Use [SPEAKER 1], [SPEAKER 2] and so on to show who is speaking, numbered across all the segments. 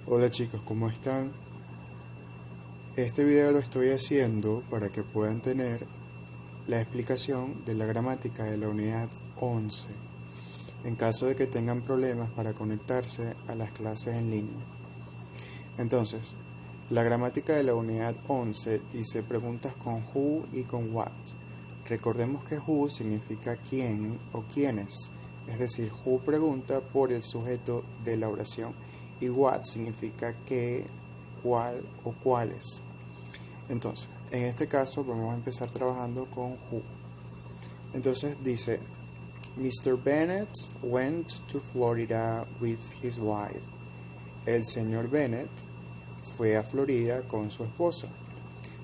[SPEAKER 1] Hola chicos, ¿cómo están? Este video lo estoy haciendo para que puedan tener la explicación de la gramática de la unidad 11, en caso de que tengan problemas para conectarse a las clases en línea. Entonces, la gramática de la unidad 11 dice preguntas con who y con what. Recordemos que who significa quién o quiénes, es decir, who pregunta por el sujeto de la oración y what significa qué, cuál o cuáles. Entonces, en este caso vamos a empezar trabajando con who. Entonces dice, Mr. Bennett went to Florida with his wife. El señor Bennett fue a Florida con su esposa.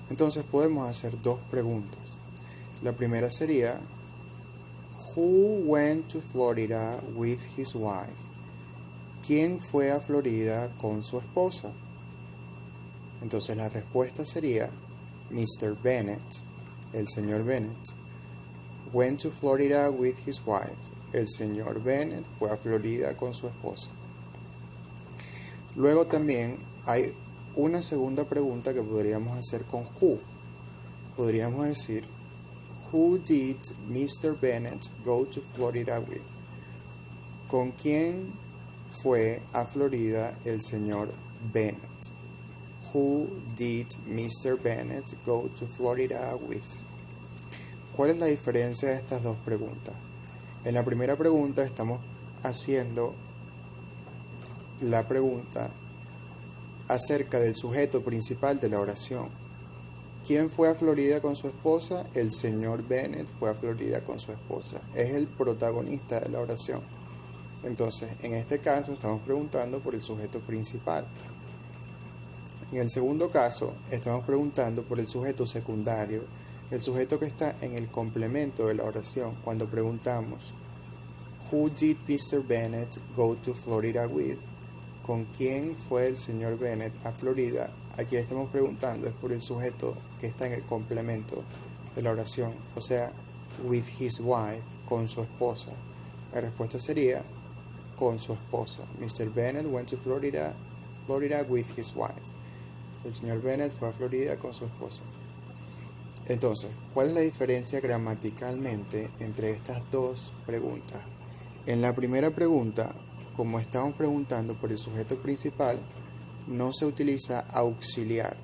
[SPEAKER 1] Entonces podemos hacer dos preguntas. La primera sería, Who went to Florida with his wife? ¿Quién fue a Florida con su esposa? Entonces la respuesta sería, Mr. Bennett, el señor Bennett, went to Florida with his wife. El señor Bennett fue a Florida con su esposa. Luego también hay una segunda pregunta que podríamos hacer con who. Podríamos decir, Who did Mr. Bennett go to Florida with? ¿Con quién fue a Florida el señor Bennett? Who did Mr. Bennett go to Florida with? ¿Cuál es la diferencia de estas dos preguntas? En la primera pregunta estamos haciendo la pregunta acerca del sujeto principal de la oración. ¿Quién fue a Florida con su esposa? El señor Bennett fue a Florida con su esposa. Es el protagonista de la oración. Entonces, en este caso estamos preguntando por el sujeto principal. En el segundo caso, estamos preguntando por el sujeto secundario, el sujeto que está en el complemento de la oración. Cuando preguntamos, Who did Mr. Bennett go to Florida with? ¿Con quién fue el señor Bennett a Florida? Aquí estamos preguntando es por el sujeto que está en el complemento de la oración, o sea, with his wife, con su esposa. La respuesta sería con su esposa. Mr. Bennett went to Florida with his wife. El señor Bennett fue a Florida con su esposa. Entonces, ¿cuál es la diferencia gramaticalmente entre estas dos preguntas? En la primera pregunta, como estamos preguntando por el sujeto principal, no se utiliza auxiliar.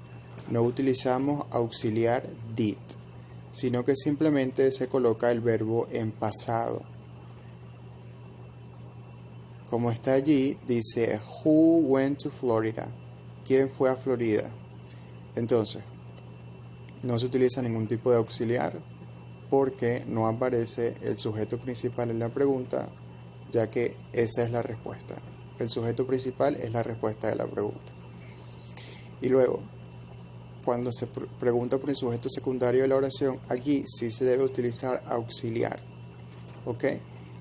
[SPEAKER 1] No utilizamos auxiliar did, sino que simplemente se coloca el verbo en pasado. Como está allí, dice Who went to Florida? ¿Quién fue a Florida? Entonces, no se utiliza ningún tipo de auxiliar porque no aparece el sujeto principal en la pregunta, ya que esa es la respuesta. El sujeto principal es la respuesta de la pregunta. Y luego, cuando se pregunta por el sujeto secundario de la oración, aquí sí se debe utilizar auxiliar, ¿ok?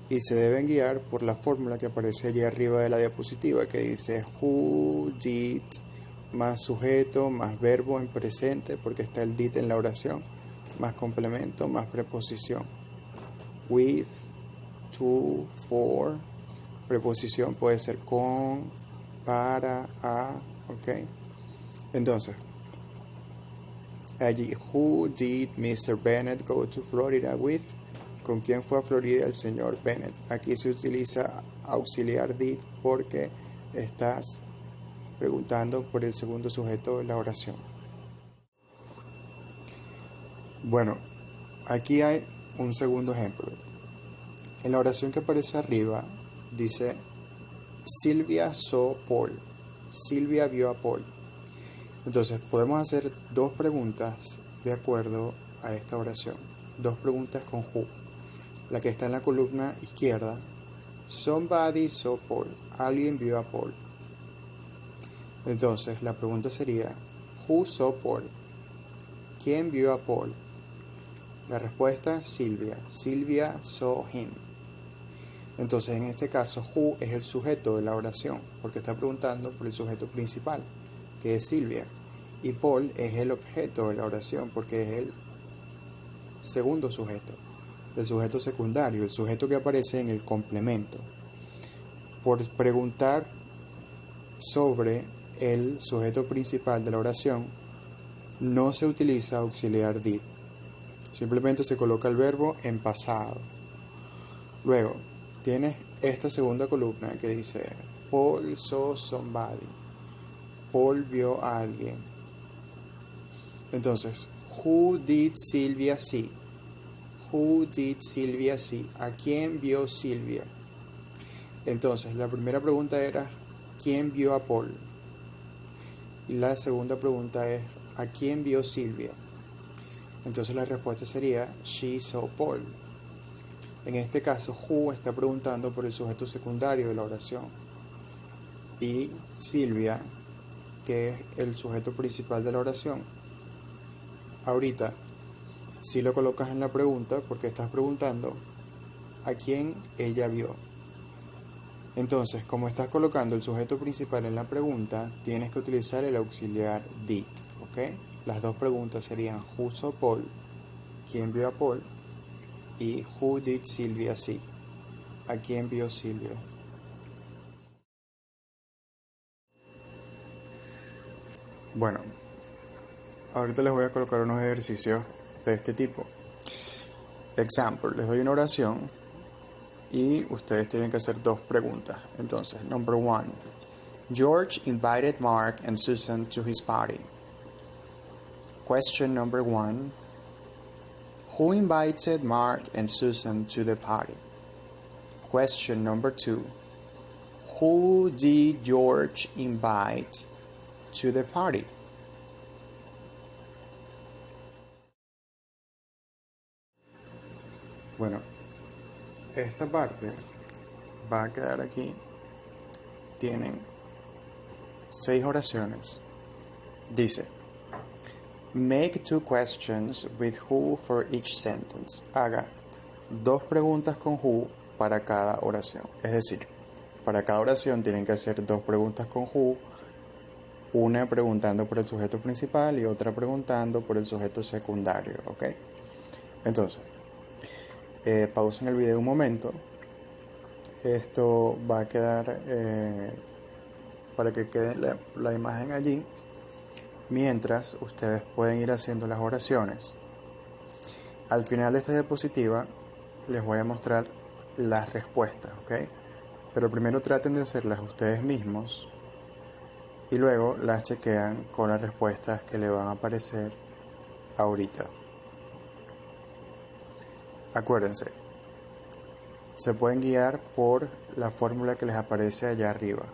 [SPEAKER 1] Y se deben guiar por la fórmula que aparece allí arriba de la diapositiva, que dice who did más sujeto más verbo en presente, porque está el did en la oración, más complemento más preposición. With, to, for, preposición puede ser con, para, a, ¿ok? Entonces, allí, who did Mr. Bennett go to Florida with? ¿Con quién fue a Florida el señor Bennett? Aquí se utiliza auxiliar did porque estás preguntando por el segundo sujeto de la oración. Bueno, aquí hay un segundo ejemplo. En la oración que aparece arriba dice Silvia saw Paul. Silvia vio a Paul. Entonces podemos hacer dos preguntas de acuerdo a esta oración. Dos preguntas con who. La que está en la columna izquierda. Somebody saw Paul. Alguien vio a Paul. Entonces la pregunta sería Who saw Paul? ¿Quién vio a Paul? La respuesta, Silvia. Silvia saw him. Entonces en este caso who es el sujeto de la oración porque está preguntando por el sujeto principal, que es Silvia, y Paul es el objeto de la oración porque es el segundo sujeto, el sujeto secundario, el sujeto que aparece en el complemento. Por preguntar sobre el sujeto principal de la oración, no se utiliza auxiliar did. Simplemente se coloca el verbo en pasado. Luego, tienes esta segunda columna que dice Paul saw somebody. Paul vio a alguien. Entonces, who did Sylvia see? Who did Sylvia see? ¿A quién vio Silvia? Entonces, la primera pregunta era ¿quién vio a Paul? Y la segunda pregunta es ¿a quién vio Silvia? Entonces la respuesta sería she saw Paul. En este caso, who está preguntando por el sujeto secundario de la oración. Y Silvia, que es el sujeto principal de la oración. Ahorita, si lo colocas en la pregunta, porque estás preguntando a quién ella vio. Entonces, como estás colocando el sujeto principal en la pregunta, tienes que utilizar el auxiliar did, ¿ok? Las dos preguntas serían who saw Paul, ¿quién vio a Paul? Y who did Sylvia see? ¿A quién vio Silvia? Bueno, ahorita les voy a colocar unos ejercicios de este tipo. Example, les doy una oración y ustedes tienen que hacer dos preguntas. Entonces, number one, George invited Mark and Susan to his party. Question number one, who invited Mark and Susan to the party? Question number two, who did George invite to the party? Bueno, esta parte va a quedar aquí. Tienen 6 oraciones. Dice, make 2 questions with who for each sentence. Haga 2 preguntas con who para cada oración. Es decir, para cada oración tienen que hacer 2 preguntas con who, una preguntando por el sujeto principal y otra preguntando por el sujeto secundario, ¿ok? Entonces, pausen el video un momento. Esto va a quedar para que quede la imagen allí, mientras ustedes pueden ir haciendo las oraciones. Al final de esta diapositiva les voy a mostrar las respuestas, ¿ok? Pero primero traten de hacerlas ustedes mismos y luego las chequean con las respuestas que le van a aparecer ahorita. Acuérdense, se pueden guiar por la fórmula que les aparece allá arriba.